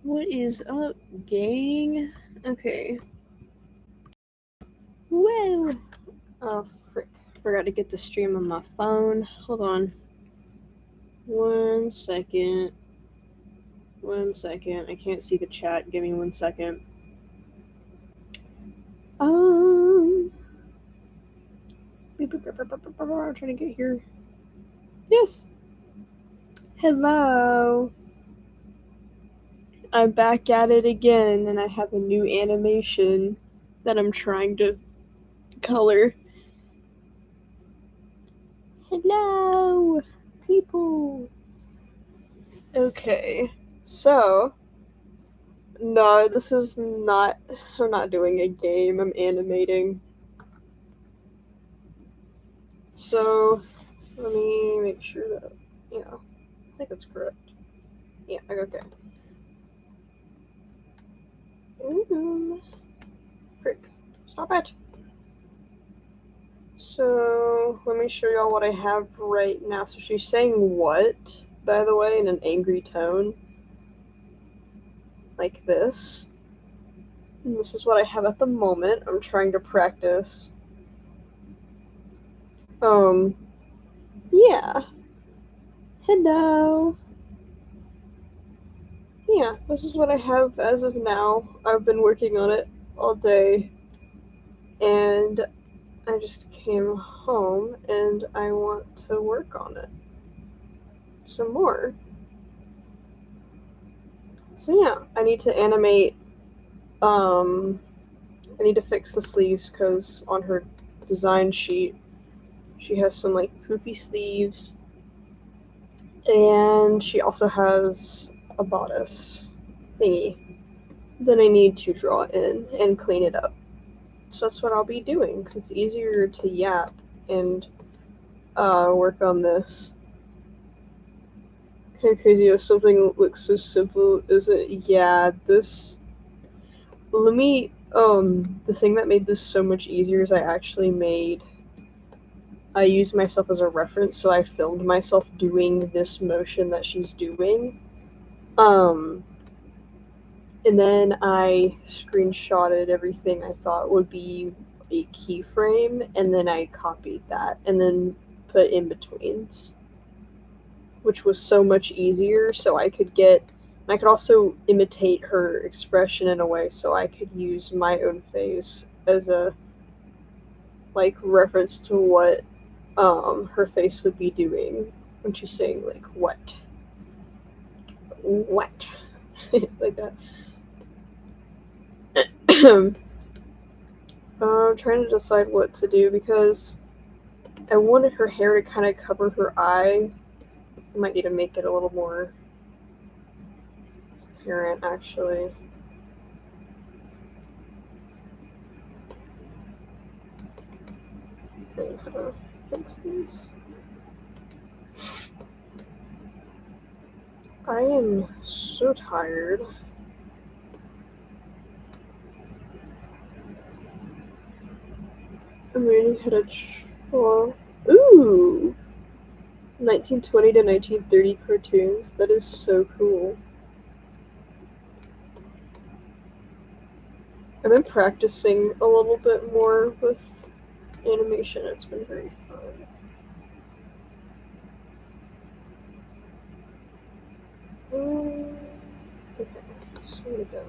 What is up, gang? Okay. Whoa! Oh, frick. Forgot to get the stream on my phone. Hold on. 1 second. 1 second. I can't see the chat. Give me 1 second. I'm trying to get here. Yes. Hello. I'm back at it again, and I have a new animation that I'm trying to color. Hello, people. Okay, so no, this is not. I'm not doing a game. I'm animating. So let me make sure that I think that's correct. Yeah. Okay. Frick. Stop it. So let me show y'all what I have right now. So she's saying what, by the way, in an angry tone, like this. And this is what I have at the moment. I'm trying to practice. Yeah. Hello. Yeah, this is what I have as of now. I've been working on it all day, and I just came home and I want to work on it some more. So yeah, I need to animate. I need to fix the sleeves because on her design sheet, she has some like poofy sleeves, and she also has a bodice thingy that I need to draw in and clean it up. So that's what I'll be doing because it's easier to yap and work on this. Kind of crazy how something looks so simple, isn't? Yeah, this. Let me. The thing that made this so much easier is I used myself as a reference, so I filmed myself doing this motion that she's doing. And then I screenshotted everything I thought would be a keyframe, and then I copied that and then put in betweens, which was so much easier. So I could also imitate her expression in a way, so I could use my own face as a like reference to what her face would be doing when she's saying like what like that. I'm trying to decide what to do because I wanted her hair to kind of cover her eye. I might need to make it a little more apparent, actually. And kind of fix these. I am so tired. I'm reading how to draw. Ooh! 1920 to 1930 cartoons. That is so cool. I've been practicing a little bit more with animation. It's been very fun. Okay, so here we go.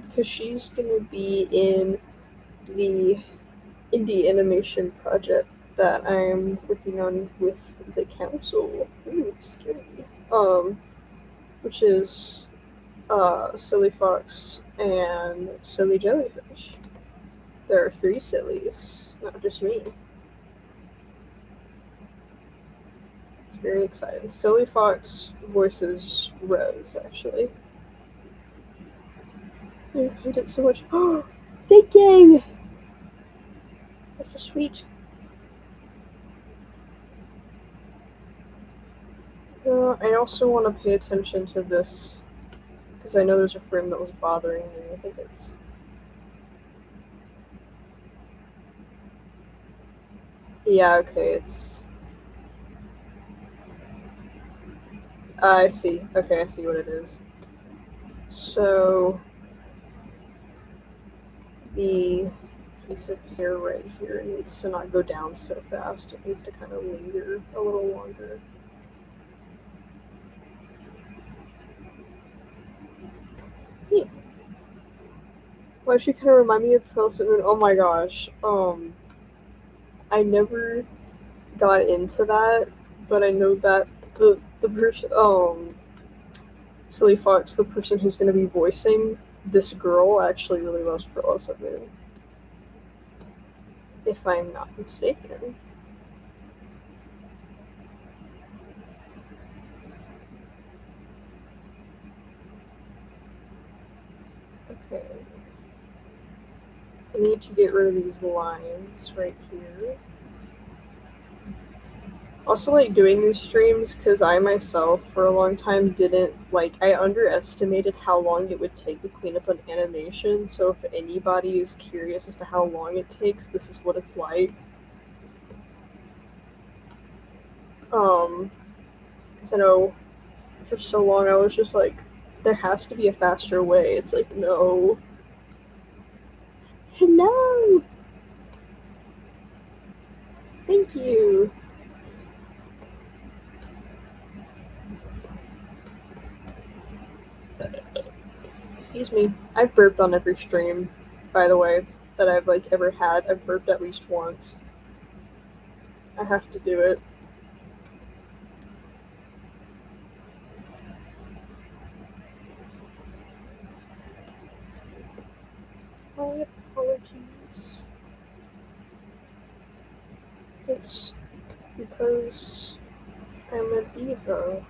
Because she's gonna be in the indie animation project that I'm working on with the council. Ooh, scary. Which is Silly Fox and Silly Jellyfish. There are 3 sillies, not just me. It's very exciting. Silly Fox voices Rose, actually. I hate it so much. Oh, thinking! That's so sweet. I also want to pay attention to this because I know there's a frame that was bothering me. I think it's Yeah, okay, it's... I see. Okay, I see what it is. So, the piece of hair right here needs to not go down so fast. It needs to kind of linger a little longer. Yeah. Why she kind of remind me of Prince Moon? Oh my gosh. I never got into that, but I know that the person, Silly Fox, the person who's going to be voicing this girl, actually really loves Pearl Moon, if I'm not mistaken. Okay. I need to get rid of these lines right here. Also, like, doing these streams, because I myself, for a long time, didn't, like, I underestimated how long it would take to clean up an animation, so if anybody is curious as to how long it takes, this is what it's like. Because I know for so long I was just like, there has to be a faster way. It's like, no. Hello! Thank you! Excuse me. I've burped on every stream, by the way, that I've, like, ever had. I've burped at least once. I have to do it. My apologies. It's because I'm a diva.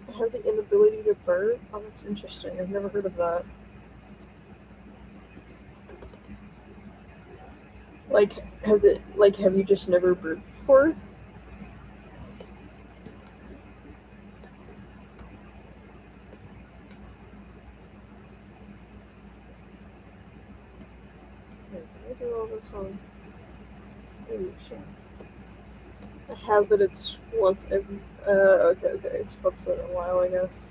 I have the inability to burp? Oh, that's interesting. I've never heard of that. Like, has it, like, have you just never burped before? Wait, can I do all this on... Ooh, shit. I have that it's once every... okay, it's once in a while, I guess.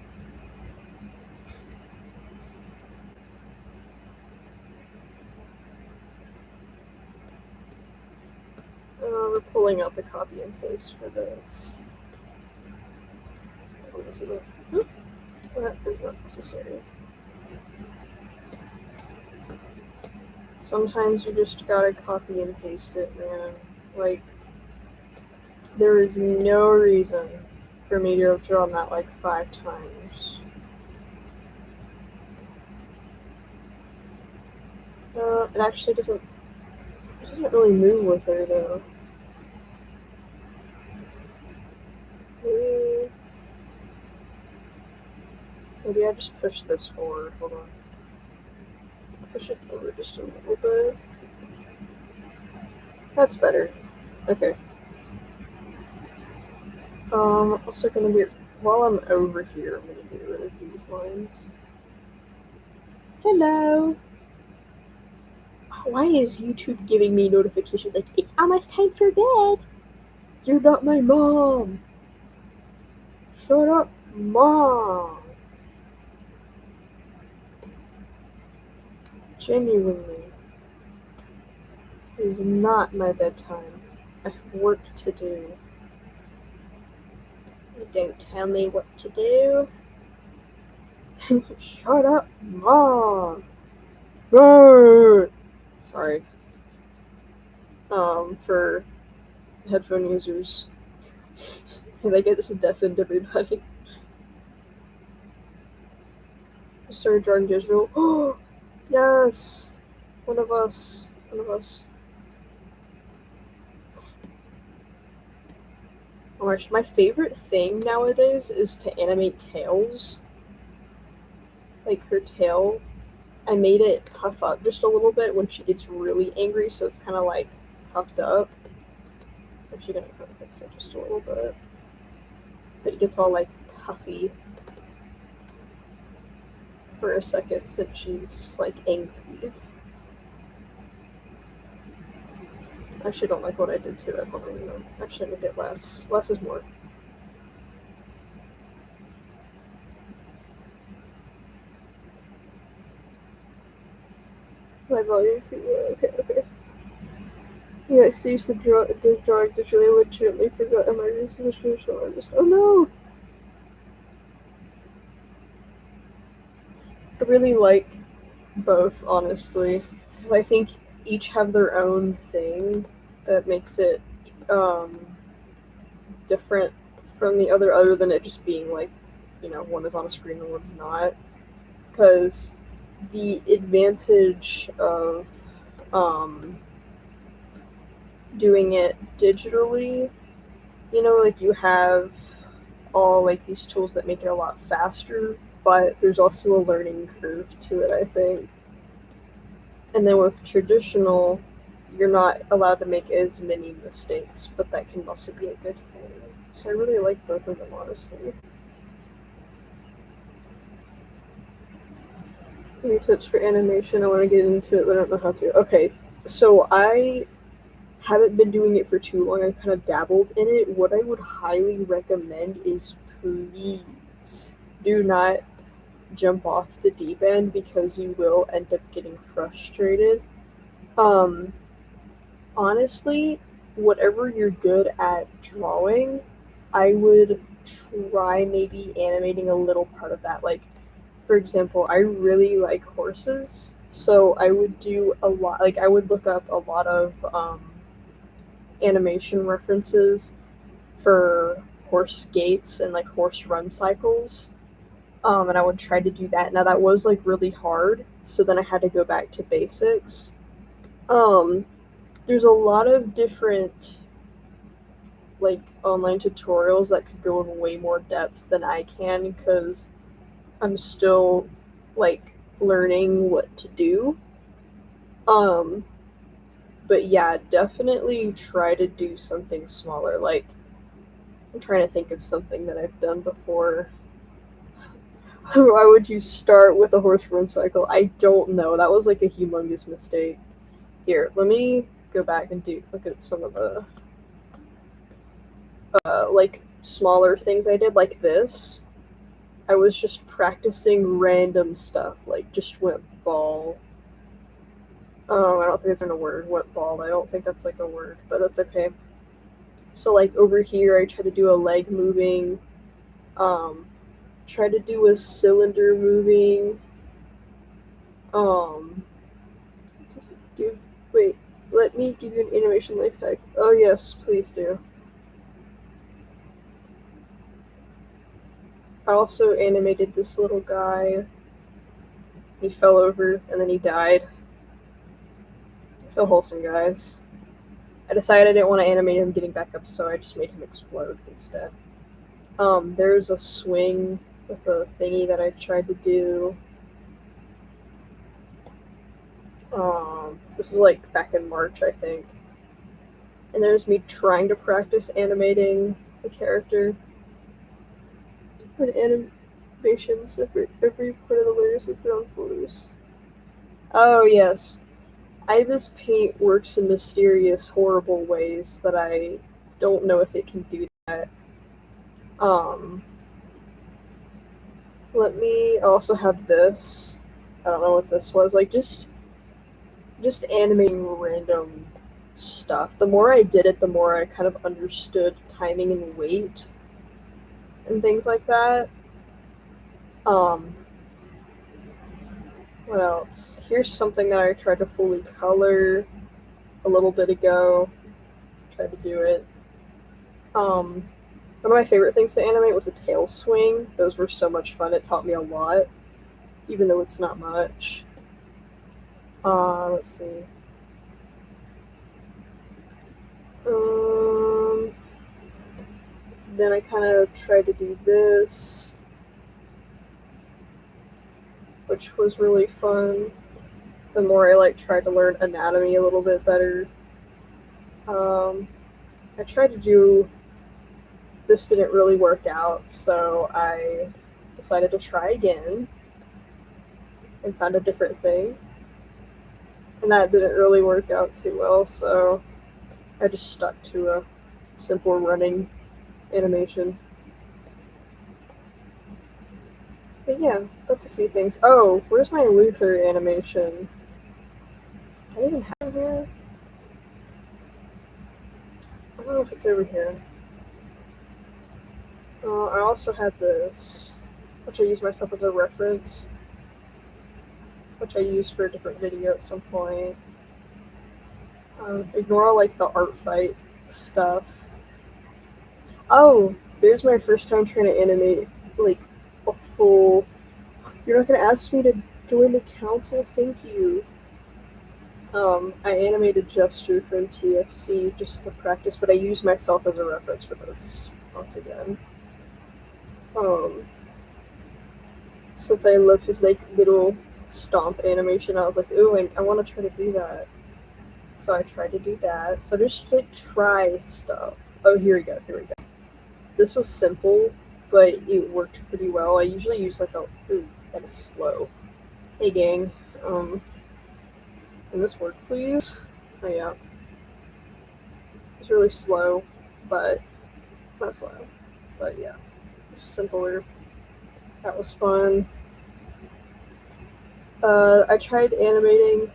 We're pulling out the copy and paste for this. Oh, this is a... That is not necessary. Sometimes you just gotta copy and paste it, man. Like, there is no reason for me to have drawn that like 5 times. It actually doesn't... It doesn't really move with her, though. Maybe I just push this forward. Hold on. Push it forward just a little bit. That's better. Okay. Also gonna be... While I'm over here, I'm gonna get rid of these lines. Hello! Why is YouTube giving me notifications like, it's almost time for bed? You're not my mom! Shut up, mom! Genuinely. It is not my bedtime. I have work to do. Don't tell me what to do. Shut up, mom! Sorry. For headphone users. I get just deafened everybody. I started drawing digital. Oh, yes! One of us. Oh my gosh, my favorite thing nowadays is to animate tails. Like her tail, I made it puff up just a little bit when she gets really angry, so it's kind of like puffed up. I'm actually gonna try to fix it just a little bit. But it gets all like puffy. for a second since she's like angry. I actually don't like what I did to it. Hold on, no. Actually, I make it less. Less is more. My volume. Okay. Yeah, I used to draw digitally. I legitimately forgot my roots as a traditional artist. Oh no! I really like both, honestly, because I think each have their own thing that makes it different from the other than it just being like, one is on a screen and one's not. Because the advantage of um, doing it digitally, like you have all like these tools that make it a lot faster, but there's also a learning curve to it, I think. And then with traditional, you're not allowed to make as many mistakes, but that can also be a good thing. So I really like both of them, honestly. Any tips for animation? I want to get into it, but I don't know how to. Okay, so I haven't been doing it for too long. I kind of dabbled in it. What I would highly recommend is please do not jump off the deep end because you will end up getting frustrated. Um, Honestly, whatever you're good at drawing, I would try maybe animating a little part of that. Like, for example, I really like horses, so I would do a lot, like, I would look up a lot of animation references for horse gaits and like horse run cycles. And I would try to do that. Now, that was like really hard, so then I had to go back to basics. Um, there's a lot of different like online tutorials that could go in way more depth than I can because I'm still like learning what to do. Um, but yeah, definitely try to do something smaller. Like I'm trying to think of something that I've done before. Why would you start with a horse run cycle? I don't know. That was like a humongous mistake. Here, let me go back and look at some of the like smaller things I did, like this. I was just practicing random stuff, like just went ball. I don't think that's in a word. Went ball. I don't think that's like a word, but that's okay. So like over here, I try to do a leg moving. Um, try to do a cylinder moving. Um, give wait. Let me give you an animation life hack. Oh yes, please do. I also animated this little guy. He fell over and then he died. So wholesome, guys. I decided I didn't want to animate him getting back up, so I just made him explode instead. There's a swing with a thingy that I tried to do. This is like back in March, I think. And there's me trying to practice animating the character. When animations, every part of the layers is put on folders. Oh, yes. Ibis Paint works in mysterious, horrible ways that I don't know if it can do that. Um, Let me also have this. I don't know what this was. Like just animating random stuff. The more I did it, the more I kind of understood timing and weight and things like that. Um, what else? Here's something that I tried to fully color a little bit ago. Tried to do it. One of my favorite things to animate was a tail swing. Those were so much fun. It taught me a lot, even though it's not much. Let's see. Then I kind of tried to do this, which was really fun. The more I like tried to learn anatomy a little bit better. I tried to do this, didn't really work out, so I decided to try again. and found a different thing. And that didn't really work out too well, so I just stuck to a simple running animation. But yeah, that's a few things. Oh, where's my Luther animation? I don't even have it here. I don't know if it's over here. I also had this, which I use myself as a reference, which I used for a different video at some point. Ignore like the art fight stuff. Oh, there's my first time trying to animate like a full. You're not gonna ask me to join the council? Thank you. I animated Gesture from TFC just as a practice, but I use myself as a reference for this once again. Since I love his like little stomp animation, I was like, ooh, I want to try to do that. So I tried to do that. So just like try stuff. Oh, here we go. This was simple, but it worked pretty well. I usually use like that is slow. Hey gang, can this work please? Oh yeah. It's really slow, but not slow. But yeah, simpler. That was fun. I tried animating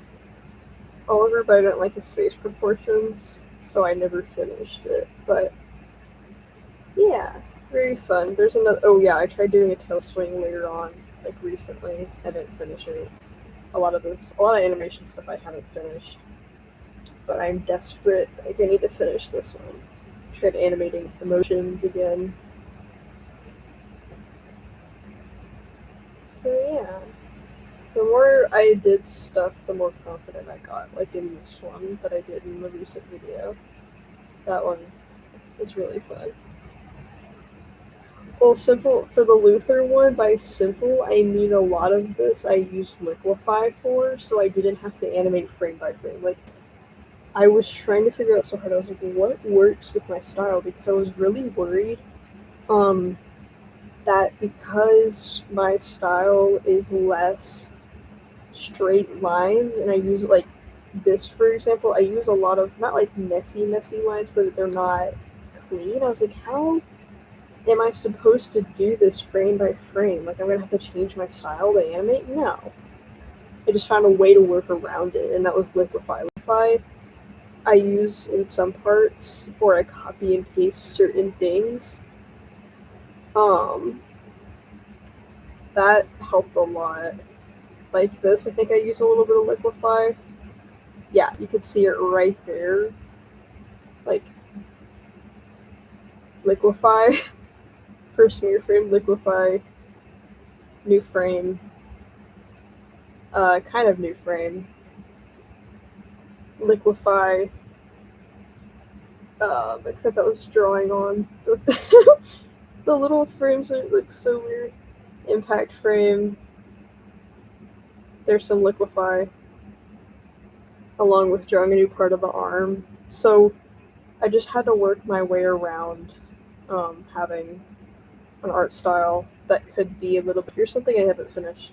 Oliver, but I didn't like his face proportions, so I never finished it. But yeah, very fun. There's another. Oh yeah, I tried doing a tail swing later on, like recently. I didn't finish it. A lot of animation stuff I haven't finished, but I'm desperate. Like I need to finish this one. Tried animating emotions again. So yeah, the more I did stuff, the more confident I got. Like in this one that I did in the recent video. That one was really fun. Well, simple for the Luther one, by simple, I mean a lot of this I used Liquify for, so I didn't have to animate frame by frame. Like, I was trying to figure out so hard. I was like, what works with my style? Because I was really worried that because my style is less straight lines, and I use like this, for example, I use a lot of, not like messy lines, but they're not clean. I was like, how am I supposed to do this frame by frame? Like, I'm gonna have to change my style to animate? No. I just found a way to work around it, and that was Liquify. Liquify I use in some parts, or I copy and paste certain things. That helped a lot. Like this, I think I use a little bit of Liquify. Yeah, you could see it right there. Like, Liquify, first smear frame, Liquify, new frame, kind of new frame, Liquify, except that was drawing on. The little frames are like so weird. Impact frame, there's some Liquify, along with drawing a new part of the arm. So I just had to work my way around having an art style that could be a little bit. Here's something I haven't finished.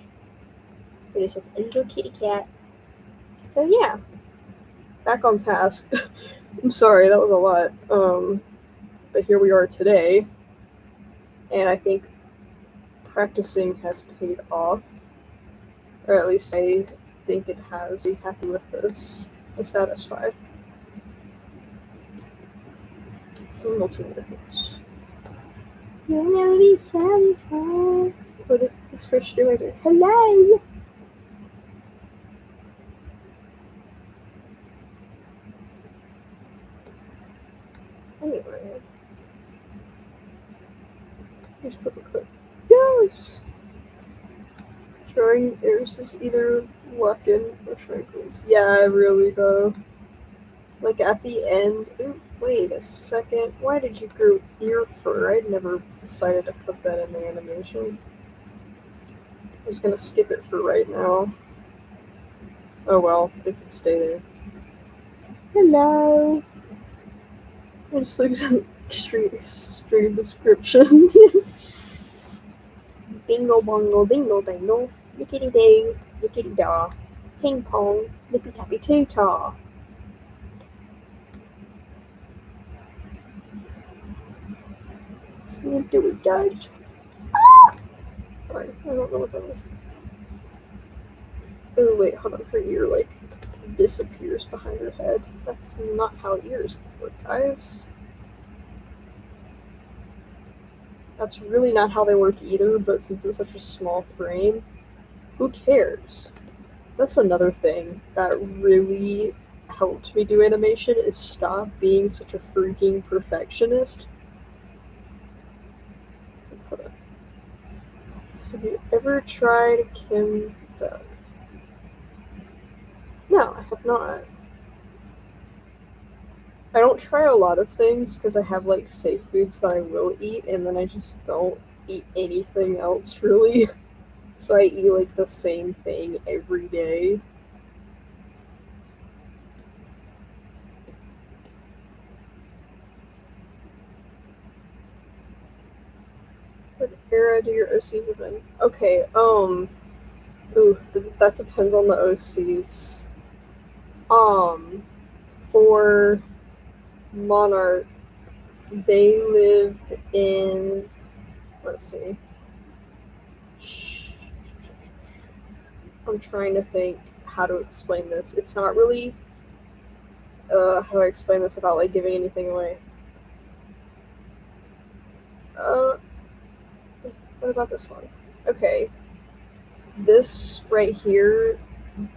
It is a little kitty cat. So yeah, back on task. I'm sorry, that was a lot. But here we are today, and I think practicing has paid off, or at least I think it has. I'm happy with this. I'm satisfied. Multimedia. You'll never be satisfied. What is this first stream right here? Hello! Anyway. Here's a clip. Yes! Drawing ears is either Luckin or Tranquils. Yeah, really though. Like at the end. Ooh, wait a second. Why did you grow ear fur? I'd never decided to put that in the animation. I was gonna skip it for right now. Oh well, it can stay there. Hello! It just looks like extreme description. Bingo bongo, bingo bango, yickety dang. Yickety daw. Ping pong. Nippy tappy too taw. Do it, Dodge. Ah! Sorry, I don't know what that was. Oh, wait, hold on. Her ear, like, disappears behind her head. That's not how ears work, guys. That's really not how they work either, but since it's such a small frame, who cares? That's another thing that really helped me do animation is stop being such a freaking perfectionist. Have you ever tried Kim Duck? No, I have not. I don't try a lot of things because I have like safe foods that I will eat, and then I just don't eat anything else really. So I eat like the same thing every day. What era do your OCs live in? Okay, ooh, that depends on the OCs. For Monarch, they live in, let's see. I'm trying to think how to explain this. It's not really, how do I explain this without, like, giving anything away? What about this one? Okay. This right here, I'm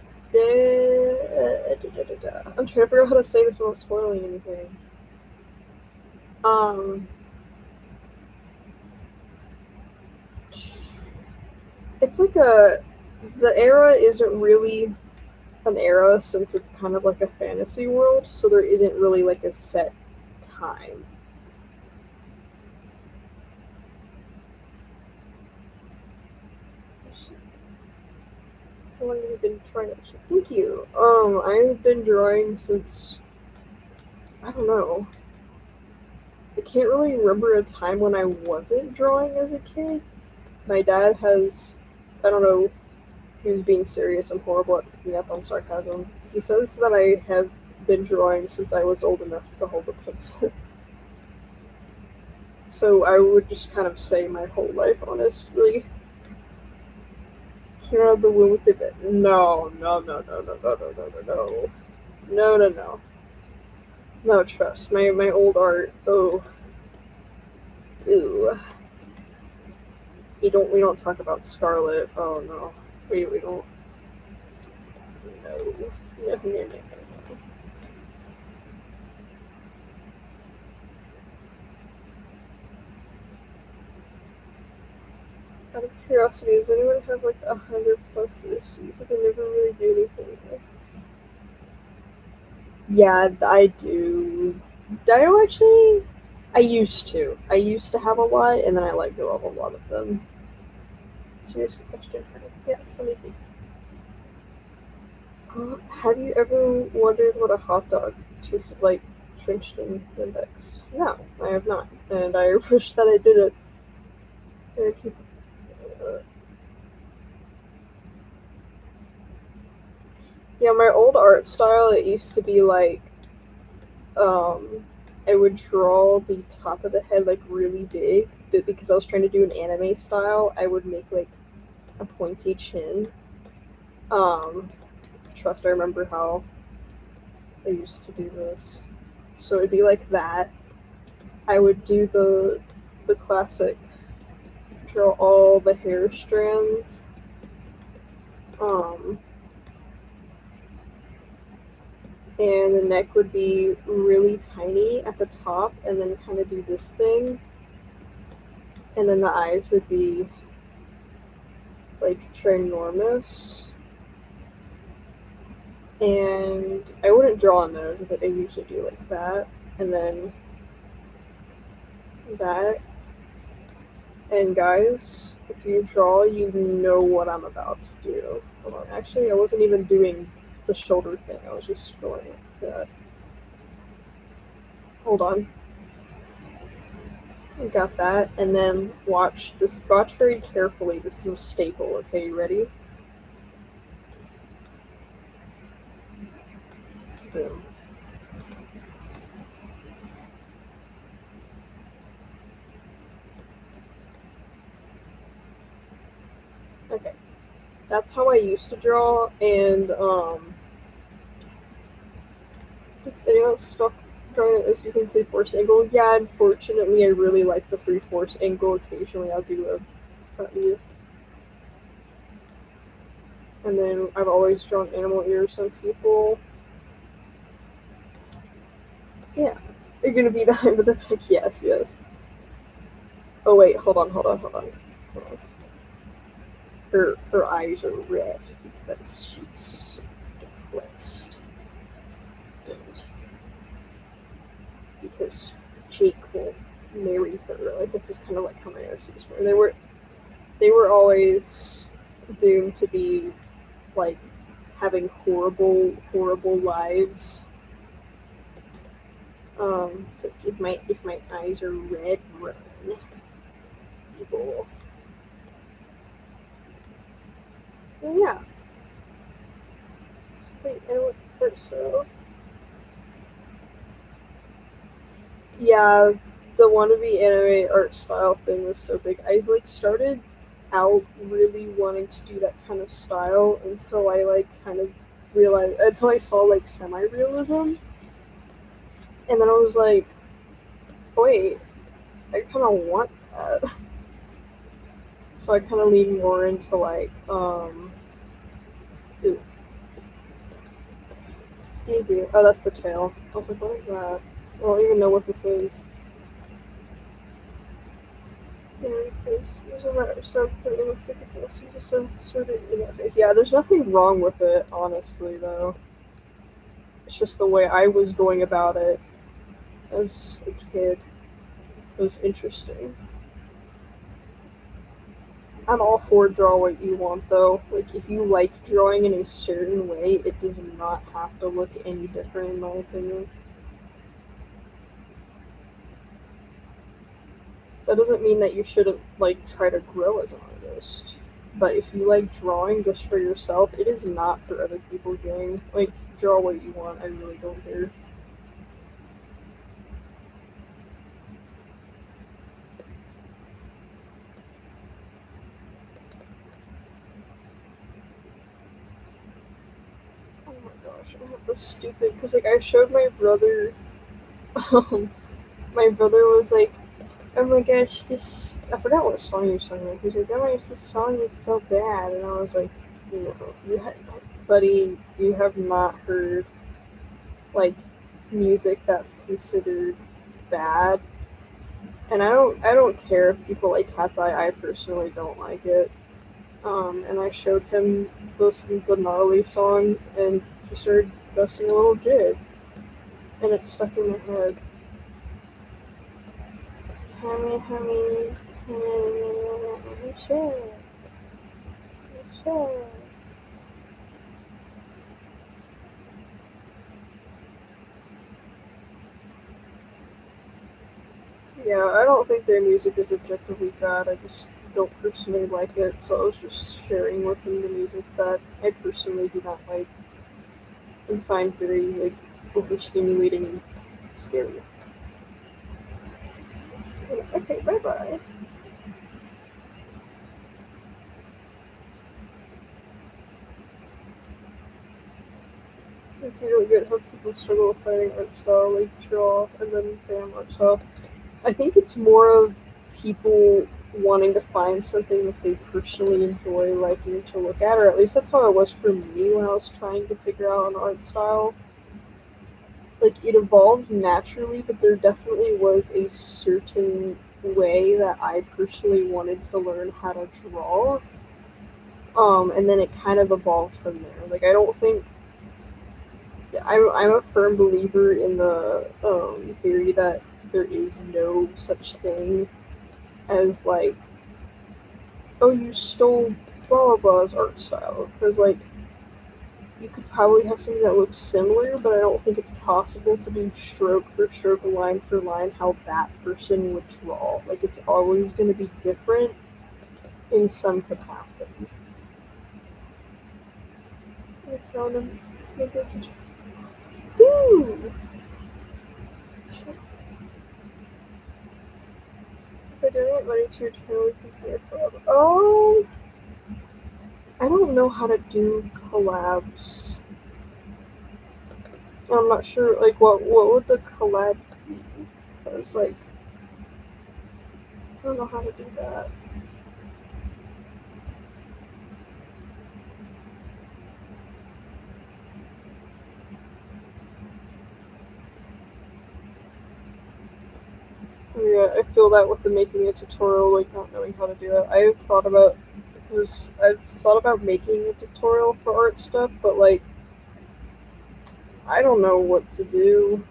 trying to figure out how to say this without spoiling anything. It's like the era isn't really an era since it's kind of like a fantasy world, so there isn't really like a set time. How long have you been trying to? Thank you. I've been drawing since, I don't know. I can't really remember a time when I wasn't drawing as a kid. My dad has, I don't know, he was being serious. I'm horrible at picking up on sarcasm. He says that I have been drawing since I was old enough to hold a pencil. So I would just kind of say my whole life, honestly. Came out of the womb with the bit. No. No, trust. My old art. Oh. Ew. We don't talk about Scarlet. Oh no. We don't. No. Out of curiosity, does anyone have like 100+ issues that they never really do anything with? Yeah, I do. I don't actually. I used to. I used to have a lot, and then I let go of a lot of them. Serious question. Yeah, so easy. Have you ever wondered what a hot dog tasted like drenched in Windex? No, I have not, and I wish that I did it. Yeah, my old art style, it used to be like, um, I would draw the top of the head like really big, but because I was trying to do an anime style, I would make like a pointy chin. Trust I remember how I used to do this. So it'd be like that. I would do the classic draw all the hair strands. And the neck would be really tiny at the top and then kind of do this thing. And then the eyes would be like ginormous. And I wouldn't draw a nose. I usually do like that. And then that. And guys, if you draw, you know what I'm about to do. Hold on. Actually, I wasn't even doing the shoulder thing. I was just drawing like that. Hold on. I got that. And then watch this. Watch very carefully. This is a staple. Okay, you ready? That's how I used to draw, and is anyone stuck drawing this using 3/4 angle? Yeah, unfortunately, I really like the 3/4 angle. Occasionally, I'll do a front view. And then I've always drawn animal ears on people. Yeah. You're gonna be the hind of the pack? Yes, yes. Oh wait, hold on. Her eyes are red because she's depressed. And because Jake won't marry her. Like this is kind of like how my OCs were. They were always doomed to be like having horrible lives. So if my eyes are red, run, evil. So yeah. Wait, and what first? So yeah, the wannabe anime art style thing was so big. I like started out really wanting to do that kind of style until I like kind of realized until I saw like semi-realism, and then I was like, wait, I kind of want that. So I kind of lean more into like ooh, excuse you. Oh, that's the tail. I was like, what is that? I don't even know what this is. Yeah, there's nothing wrong with it, honestly, though. It's just the way I was going about it as a kid was interesting. I'm all for draw what you want, though. Like, if you like drawing in a certain way, it does not have to look any different, in my opinion. That doesn't mean that you shouldn't, like, try to grow as an artist. But if you like drawing just for yourself, it is not for other people doing. Like, draw what you want. I really don't care. Oh my gosh, I have this stupid because like I showed my brother. Um, my brother was like, "Oh my gosh, this I forgot what song you sang. Like, he's like, "Oh my gosh, this song is so bad," and I was like, "No, buddy, you have not heard like music that's considered bad." And I don't care if people like Cat's Eye. I personally don't like it. And I showed him the gnarly song, and he started busting a little jig, and it stuck in my head. Honey, honey, sure, sure. Yeah, I don't think their music is objectively bad. I just don't personally like it, so I was just sharing with him the music that I personally do not like and find very like overstimulating and scary. Yeah, okay, bye bye. It's really good how people struggle with finding art style, like draw and then bam art style. I think it's more of people wanting to find something that they personally enjoy liking to look at, or at least that's how it was for me when I was trying to figure out an art style. Like it evolved naturally, but there definitely was a certain way that I personally wanted to learn how to draw. And then it kind of evolved from there. Like I don't think I'm a firm believer in the theory that there is no such thing as like, oh, you stole blah blah blah's art style, because like you could probably have something that looks similar, but I don't think it's possible to do stroke for stroke, line for line, how that person would draw. Like it's always going to be different in some capacity. I found him. Ooh. If I donate money to your channel, we can see a club. Oh, I don't know how to do collabs. I'm not sure, like, what would the collab be? Because, like, I don't know how to do that. Yeah, I feel that with the making a tutorial, like, not knowing how to do it. I've thought about making a tutorial for art stuff, but, like, I don't know what to do.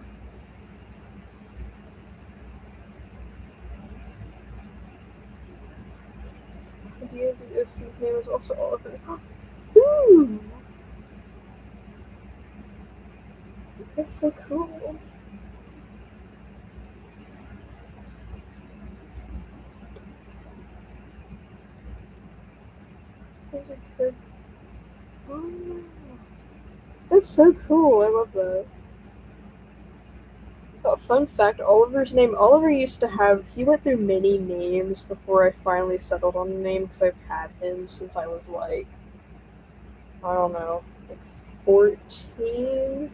The OC's name is also Oliver. Ooh! That's so cool. There's a good. Oh, that's so cool. I love that. Oh, fun fact, Oliver used to have, he went through many names before I finally settled on the name because I've had him since I was like, I don't know, like 14.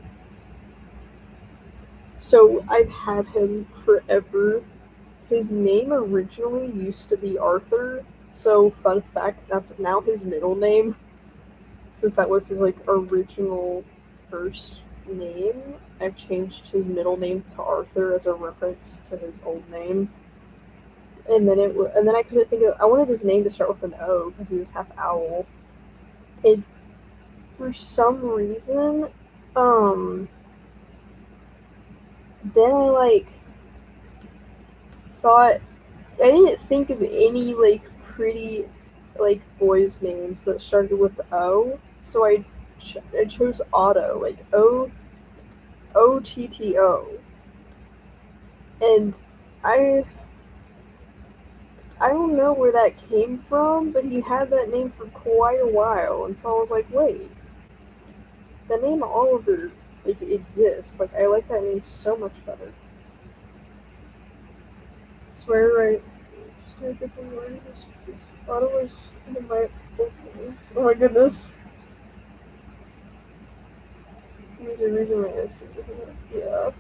So I've had him forever. His name originally used to be Arthur. So fun fact, that's now his middle name since that was his like original first name. I've changed his middle name to Arthur as a reference to his old name. And then I couldn't think of. I wanted his name to start with an O because he was half owl. And for some reason, um, then I like thought I didn't think of any like pretty like boys' names that started with O. So I chose Otto, like OTTO, and I I don't know where that came from, but he had that name for quite a while until I was like, wait, the name Oliver like exists. Like I like that name so much better. Swear right. Swear good word. Ottawa's in my oh my goodness. Seems a reason why isn't it? Yeah.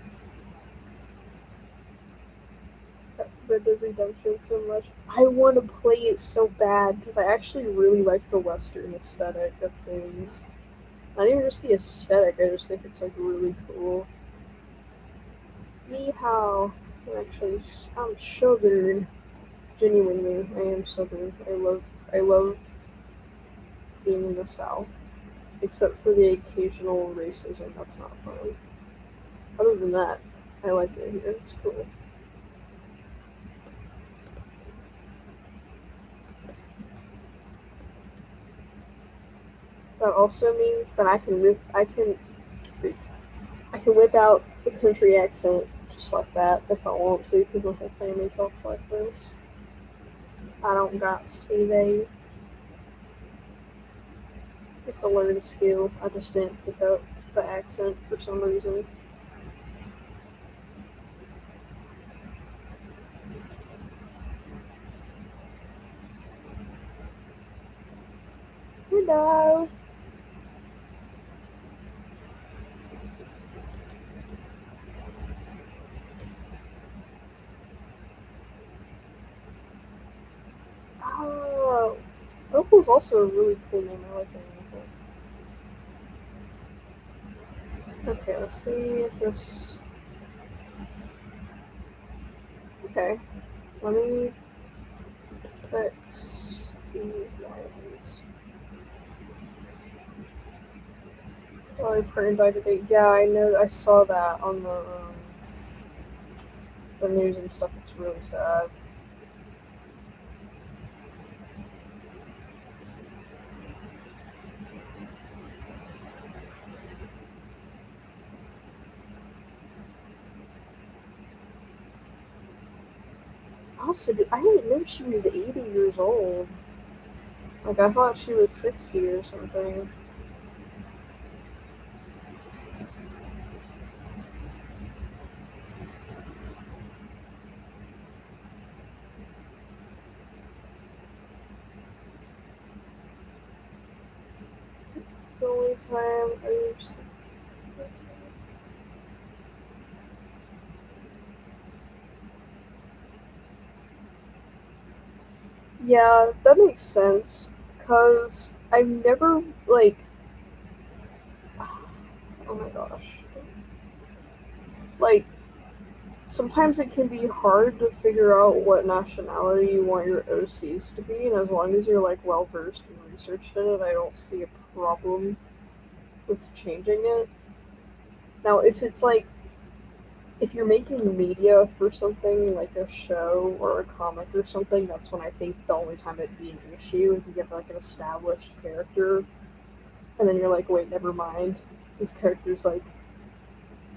Red Dead Redemption so much. I want to play it so bad because I actually really like the Western aesthetic of things. Not even just the aesthetic, I just think it's like really cool. Yeehaw! Actually, I'm southern. Genuinely, I am southern. I love being in the South, except for the occasional racism. That's not fun. Other than that, I like it here. It's cool. That also means that I can whip out the country accent just like that if I want to, because my whole family talks like this. I don't got to. It's a learned skill. I just didn't pick up the accent for some reason. Hello. Oh, Opal's also a really cool name. I like that name. Okay, let's see if this. Okay, let me fix these lines. Oh, I printed by the date. Yeah, I know. I saw that on the news and stuff. It's really sad. Also, I didn't know she was 80 years old. Like, I thought she was 60 or something. Yeah, that makes sense. Cause I've never like, oh my gosh, like sometimes it can be hard to figure out what nationality you want your OCs to be, and as long as you're like well versed and researched in it, I don't see a problem with changing it. Now, if it's like if you're making media for something like a show or a comic or something, that's when I think the only time it'd be an issue is if you have like an established character, and then you're like, wait, never mind, this character's like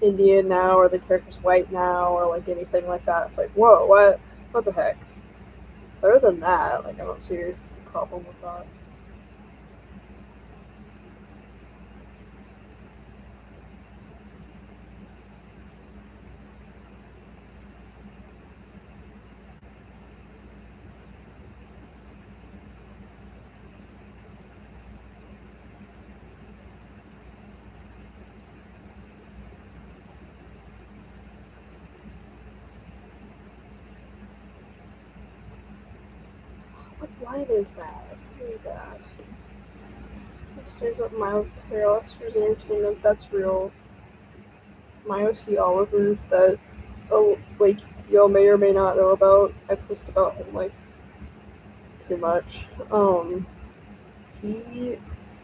Indian now, or the character's white now, or like anything like that. It's like, whoa, what the heck? Other than that, like I don't see a problem with that. What line is that? What is that? Stares up my Curiosity's Entertainment. That's real. My OC Oliver. That like y'all may or may not know about. I post about him like too much. He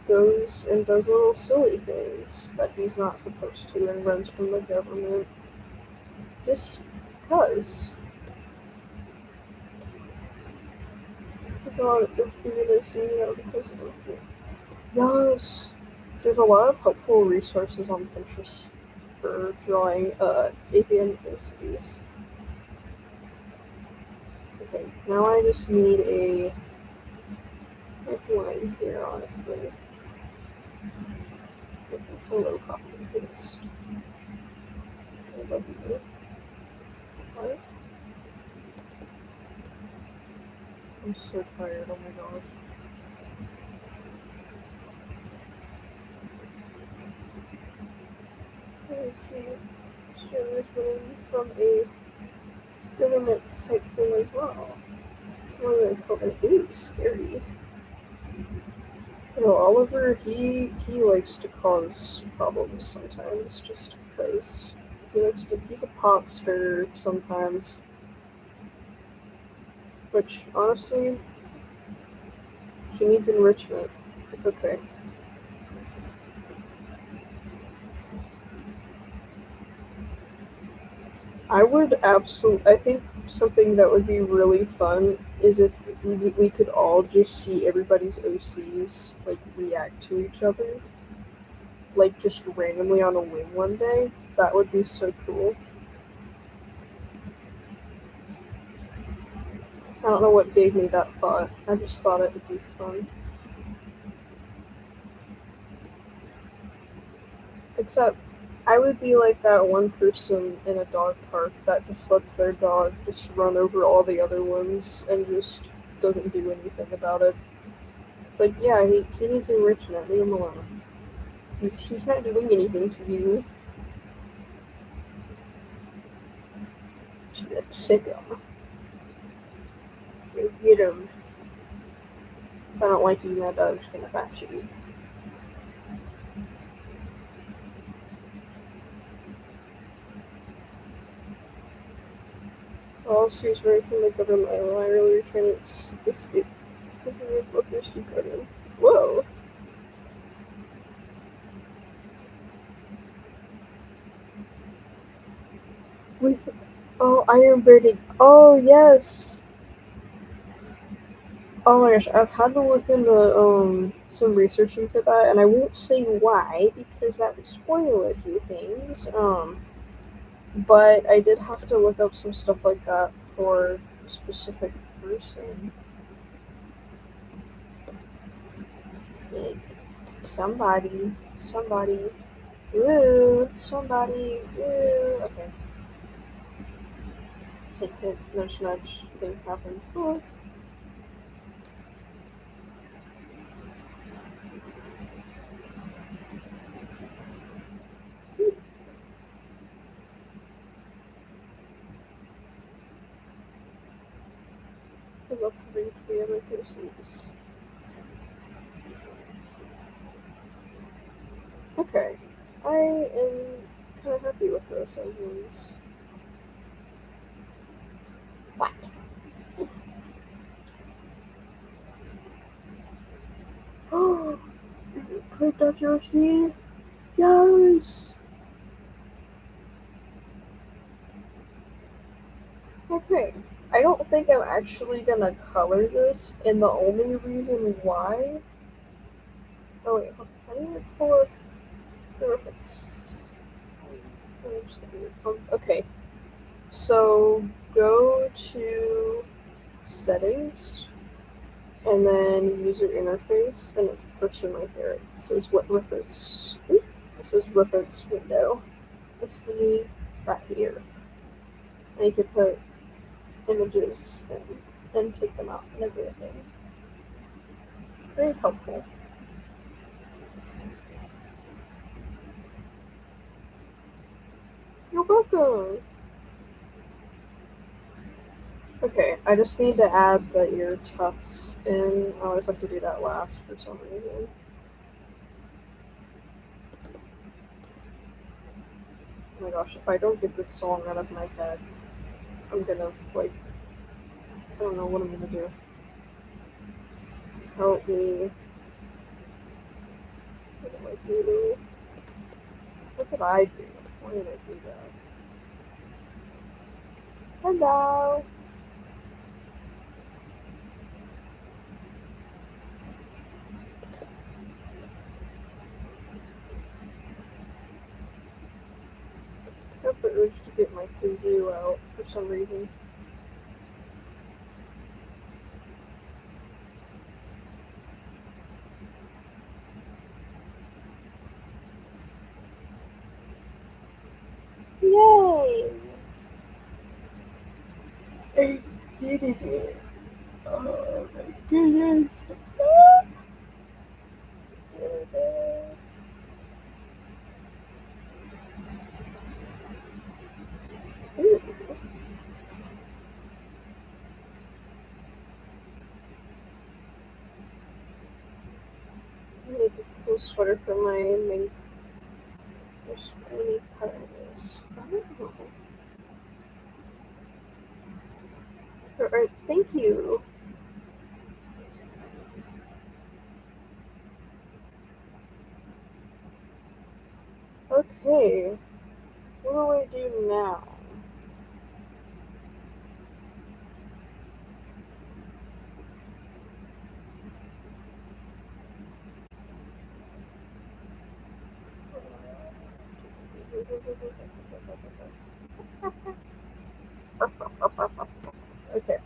goes and does little silly things that he's not supposed to and runs from the government just because. I thought if we would have seen that because of it. Yes, there's a lot of helpful resources on Pinterest for drawing avian OCs. Okay, now I just need a line here, honestly. Okay, hello, copy and paste. I love you. What? I'm so tired, oh my gosh. Let me see. Share this one from a government type thing as well. Ooh, scary. You know, Oliver, he likes to cause problems sometimes, just because he's a pot stirrer sometimes. Which honestly, he needs enrichment. It's okay. I would absolutely. I think something that would be really fun is if we could all just see everybody's OCs like react to each other, like just randomly on a whim one day. That would be so cool. I don't know what gave me that thought. I just thought it would be fun. Except, I would be like that one person in a dog park that just lets their dog just run over all the other ones and just doesn't do anything about it. It's like, yeah, he needs enrichment. Leave him alone. He's not doing anything to you. Just be like, sick him. Get him. If I don't like you, my dog's gonna bat you. All sees very from the government. I really return its escape. What their secret in. Whoa. We oh, Iron Birding. Oh, yes. Oh my gosh, I've had to look into some research into that, and I won't say why because that would spoil a few things. But I did have to look up some stuff like that for a specific person. Like somebody, woo, somebody, woo. Okay, hit, hit, nudge, nudge. Things happen. Oh. I love having 3 other PCs. Okay. I am kind of happy with this as is. What? Oh, click Dr. OC? Yes! Okay. I don't think I'm actually gonna color this, and the only reason why. Oh, wait, I need to pull up the reference. Okay. So go to settings and then user interface, and it's the first one right there. It says what reference. This is reference window. It's the right here. And you can put images and take them out and everything. Very helpful. You're welcome. Okay, I just need to add the ear tufts in. I always have to do that last for some reason. Oh my gosh, if I don't get this song out of my head, I'm gonna, like, I don't know what I'm gonna do. Help me. What do I do? What did I do? Why did I do that? Hello! I have the urge to get my kazoo out for some reason. Yay! I did it! Oh my goodness! Ooh. I need a cool sweater for my main. There's any part of this. I don't know. Alright, thank you. Okay, what do I do now? Okay.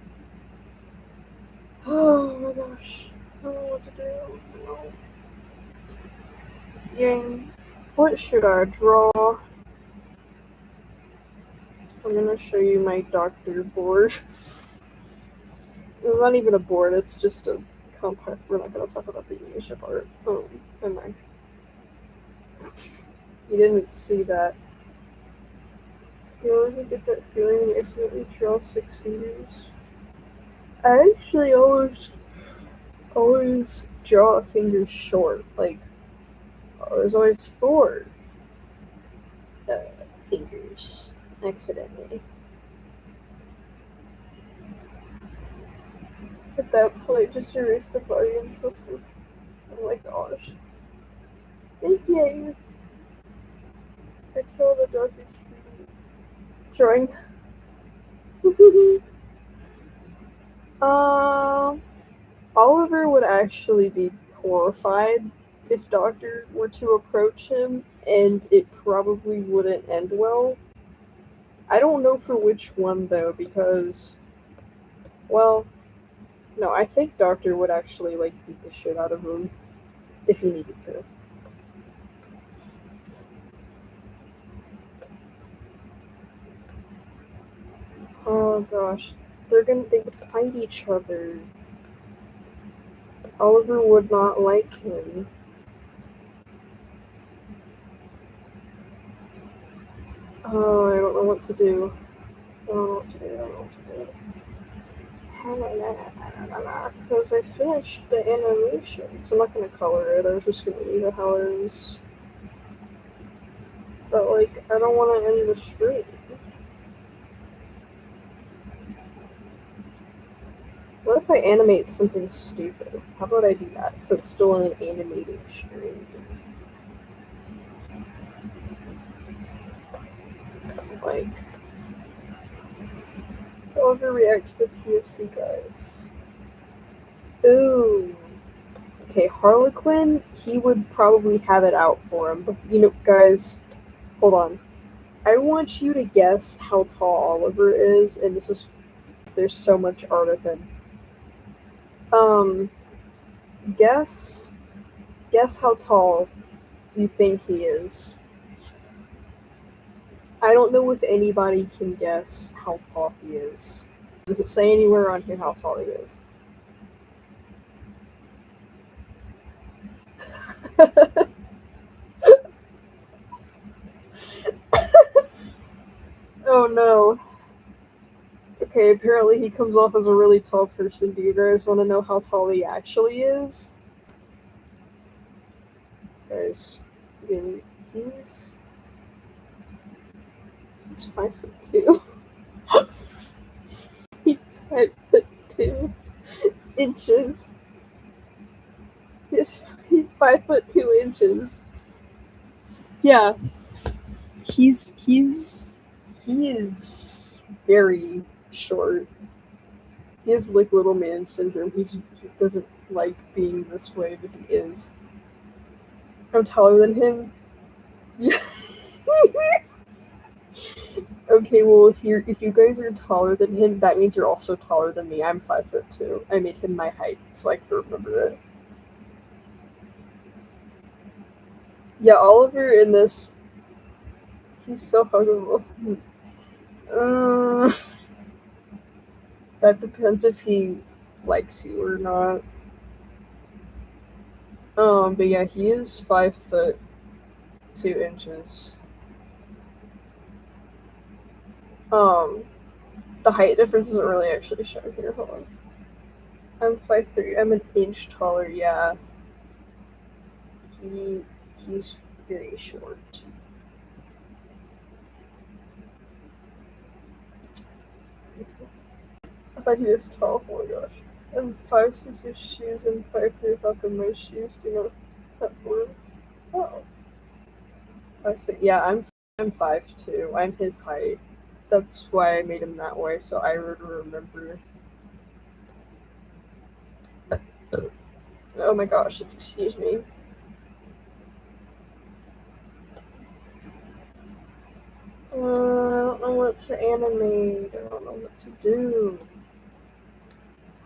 Oh my gosh. I don't know what to do. Yang. What should I draw? I'm gonna show you my doctor board. It's not even a board, it's just a compact. We're not gonna talk about the ownership art. Oh, never mind. You didn't see that. You ever get that feeling when you accidentally draw 6 fingers? I actually always draw a finger short. Like, there's always 4 fingers accidentally. At that point, just erase the volume. Oh my gosh. Thank you. I draw the Dr. Drawing. Oliver would actually be horrified if Doctor were to approach him, and it probably wouldn't end well. I don't know for which one though, because, well, no, I think Doctor would actually like beat the shit out of him if he needed to. Oh gosh, they would fight each other. Oliver would not like him. Oh, I don't know what to do. I don't know what to do. Because I finished the animation. So I'm not gonna color it, I was just gonna leave it how it is. But, like, I don't want to end the stream. What if I animate something stupid? How about I do that so it's still an animating stream? Like, overreact to the TFC guys. Ooh. Okay, Harlequin, he would probably have it out for him. But, guys, hold on. I want you to guess how tall Oliver is, and there's so much art of him. Guess how tall you think he is. I don't know if anybody can guess how tall he is. Does it say anywhere on here how tall he is? Oh no. Okay, apparently he comes off as a really tall person. Do you guys want to know how tall he actually is? Guys, he's 5'2". He's 5'2" inches. He's 5'2". Yeah, he is very short. He has like little man syndrome. He doesn't like being this way, but he is. I'm taller than him. Yeah. Okay, well if you guys are taller than him, that means you're also taller than me. I'm 5'2". I made him my height, so I can remember it. Yeah, Oliver in this, he's so huggable. That depends if he likes you or not. But yeah, he is 5'2". The height difference isn't really actually shown here. Hold on. I'm 5'3". I'm an inch taller. Yeah. He's very short. I thought he was tall. Oh my gosh. I'm 5'6" with shoes and 5'3" without the most shoes. Do you know what that for? Oh. 5'6". Yeah, I'm 5'2". I'm his height. That's why I made him that way, so I would remember. Oh my gosh, excuse me. I don't know what to animate. I don't know what to do.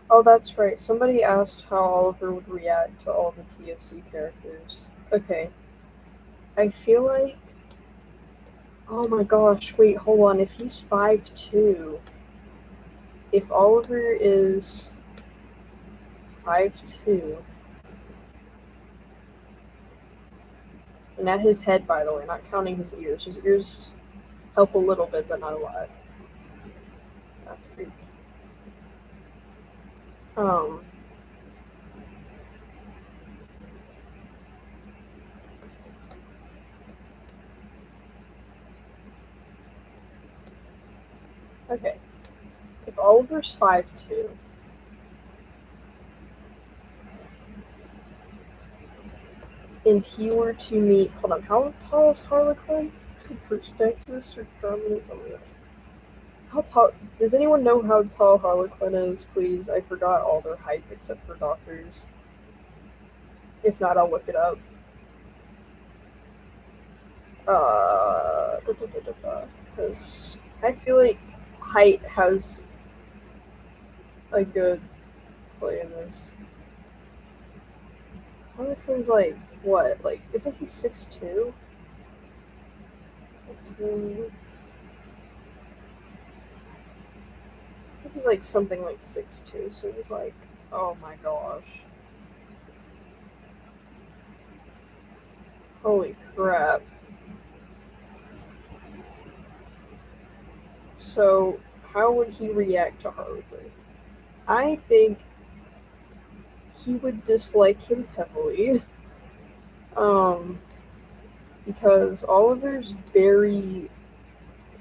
Oh, that's right. Somebody asked how Oliver would react to all the TFC characters. Okay. I feel like... Oh my gosh, wait, hold on. If he's 5'2", if Oliver is 5'2", and at his head, by the way, not counting his ears help a little bit, but not a lot. Ah, freak. Okay. If Oliver's 5'2", and he were to meet... Hold on, how tall is Harlequin? Perspectives or dominance? Oh my gosh. How tall... Does anyone know how tall Harlequin is, please? I forgot all their heights except for Doctor's. If not, I'll look it up. Because I feel like height has a good play in this. Harlequin's like, what? Like, isn't he 6'2"? 6'2". I think he's like something like 6'2", so he's like, oh my gosh. Holy crap. So, how would he react to Harlequin? I think he would dislike him heavily. Um, because Oliver's very,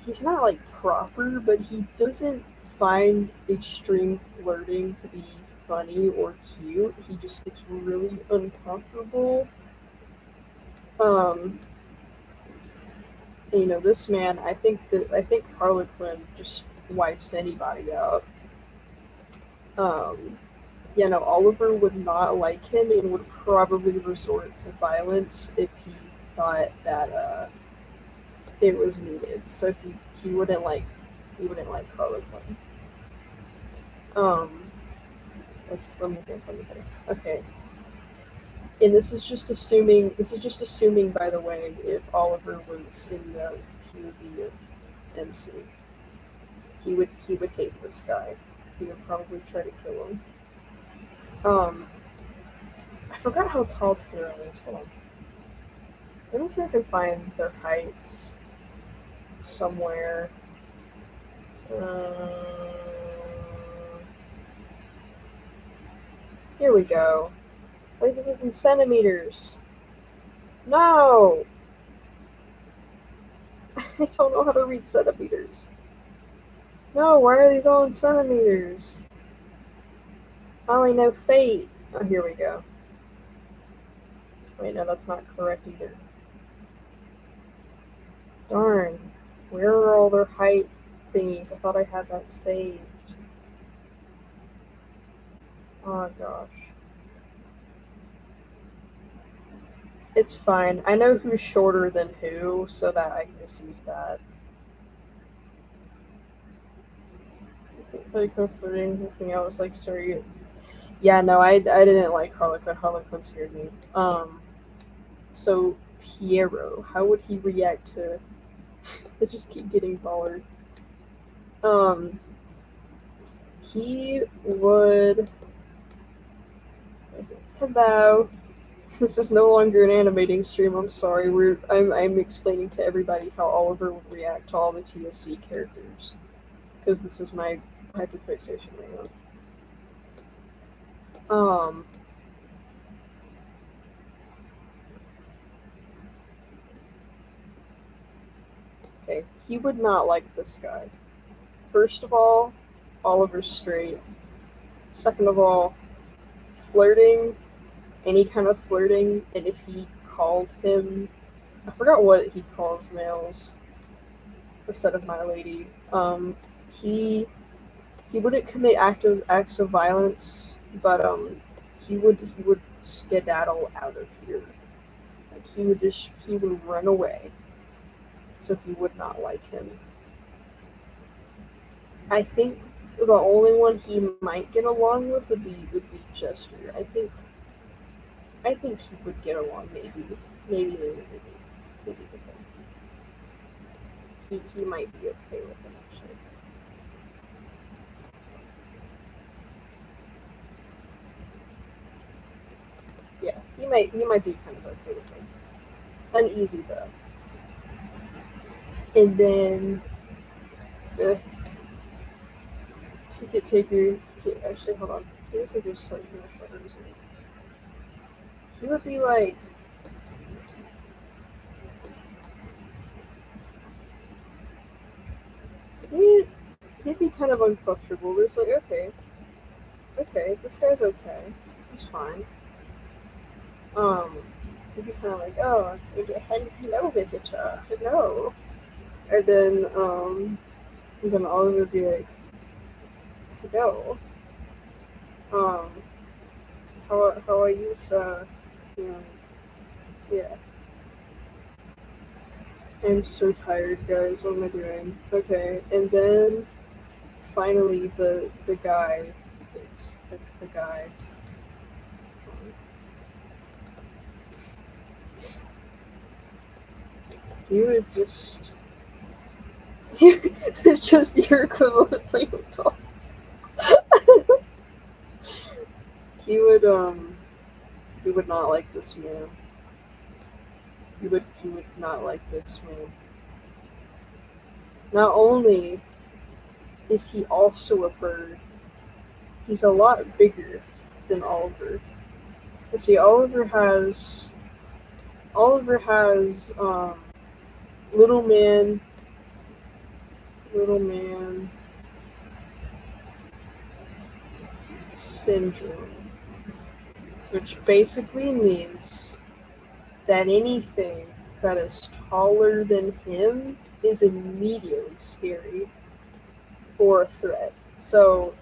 he's not like proper, but he doesn't find extreme flirting to be funny or cute. He just gets really uncomfortable. Um, and, this man, I think Harlequin just wipes anybody out. Um, Oliver would not like him and would probably resort to violence if he thought that it was needed. So he wouldn't like Harlequin. Um, let me think. Okay, and this is just assuming. This is just assuming, by the way, if Oliver was in the POV of MC, he would hate this guy. He would probably try to kill him. Um, I forgot how tall Piero is. Hold on. Let me see if I can find their heights somewhere. Here we go. Wait, this is in centimeters. No! I don't know how to read centimeters. No, why are these all in centimeters? I only know fate. Oh, here we go. Wait, no, that's not correct either. Darn. Where are all their height thingies? I thought I had that saved. Oh, gosh. It's fine. I know who's shorter than who, so that I can just use that. Like anything else, like sorry. Yeah, no, I didn't like Harlequin. Harlequin scared me. So Piero, how would he react to? They just keep getting bothered. He would. Hello. This is no longer an animating stream. I'm sorry. I'm explaining to everybody how Oliver would react to all the TOC characters, because this is my hyperfixation right now. Okay, he would not like this guy. First of all, Oliver's straight. Second of all, flirting, any kind of flirting, and if he called him, I forgot what he calls males instead of my lady. He wouldn't commit acts of violence, but he would skedaddle out of here. Like he would run away. So he would not like him. I think the only one he might get along with would be Jester. I think he would get along maybe with him. He might be okay with him actually. Yeah, he might be kind of okay with him. Uneasy though. And then ticket taker. Actually, hold on. Ticket taker's slightly more shorter, isn't he? He would be like. He'd be kind of uncomfortable. It's like, okay, this guy's okay. He's fine. He'd be kind of like, oh, hello, visitor, hello. And then Oliver would be like, hello. How are you, sir? Yeah. I'm so tired, guys. What am I doing? Okay, and then finally the guy, the guy. He would just. It's just your equivalent of playing with dolls. He would not like this man. He would not like this man. Not only is he also a bird, he's a lot bigger than Oliver. Let's see, Oliver has little man syndrome, which basically means that anything that is taller than him is immediately scary or a threat. So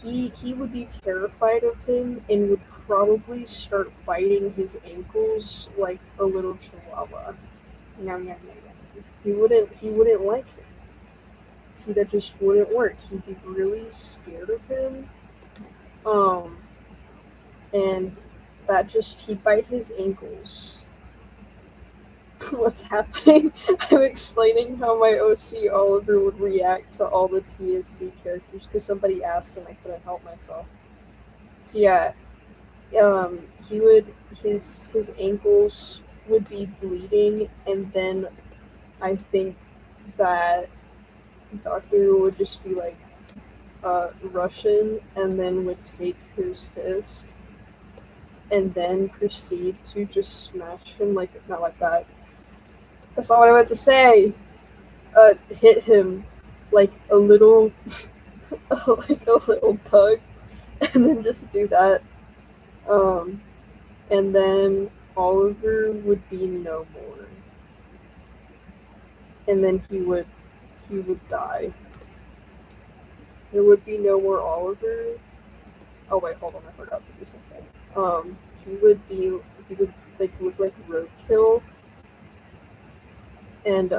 he would be terrified of him and would probably start biting his ankles like a little chihuahua. Yum, yum, yum, yum. He wouldn't like him. See, that just wouldn't work. He'd be really scared of him. Um and that just he'd bite his ankles. What's happening? I'm explaining how my OC Oliver would react to all the TFC characters because somebody asked and I couldn't help myself. So yeah, he would his ankles would be bleeding, and then I think that Doctor would just be like Russian, and then would take his fist and then proceed to just smash him like not like that. That's not what I meant to say. Hit him like a little like a little bug, and then just do that. And then Oliver would be no more, and then he would die. There would be no more Oliver. Oh wait, hold on, I forgot to do something. He would like look like roadkill, and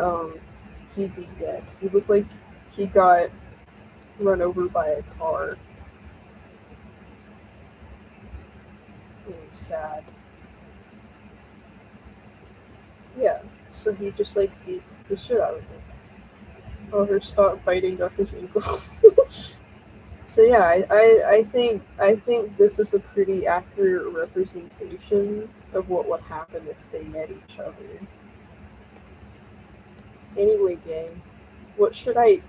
he'd be dead. He looked like he got run over by a car. It was sad. Yeah, so he just like beat the shit out of him. Oliver stopped biting Doctor's ankles. So yeah, I think this is a pretty accurate representation of what would happen if they met each other. Anyway, gang, what should I?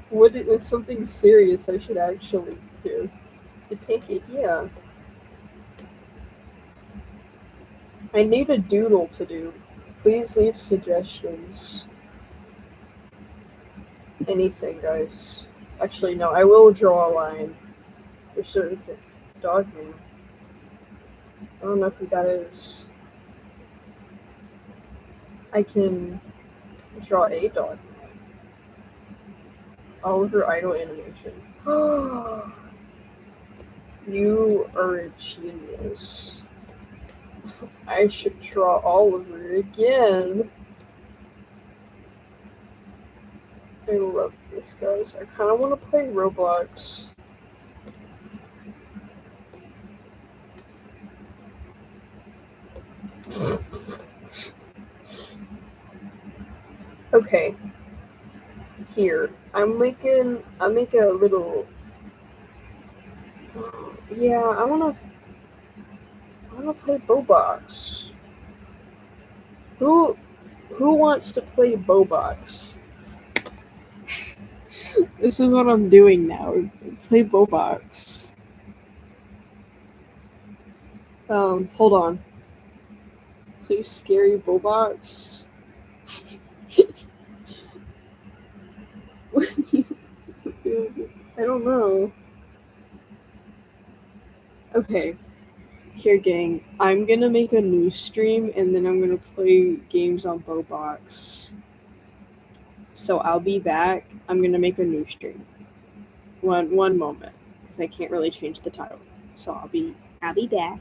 What is something serious I should actually do? It's a pancake, yeah. I need a doodle to do. Please leave suggestions. Anything, guys. Actually, no, I will draw a line. For certain things. Dog man. I don't know who that is. I can draw a dog man. Oliver Idle animation. You are a genius. I should draw Oliver again. I love this, guys. I kind of want to play Roblox. Okay. Here. I'm making a little. Yeah, I wanna play Bobox. Who wants to play Bobox? This is what I'm doing now. Play Bobox. Hold on. Please, scary Bobox. I don't know. Okay. Here, gang. I'm gonna make a new stream and then I'm gonna play games on Bobox. So I'll be back. I'm gonna make a new stream. One moment, because I can't really change the title. So I'll be back.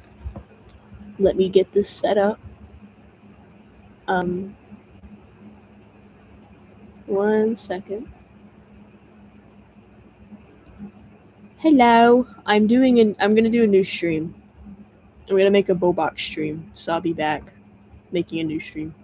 Let me get this set up. 1 second. Hello. I'm gonna do a new stream. I'm gonna make a Bobox stream, so I'll be back making a new stream.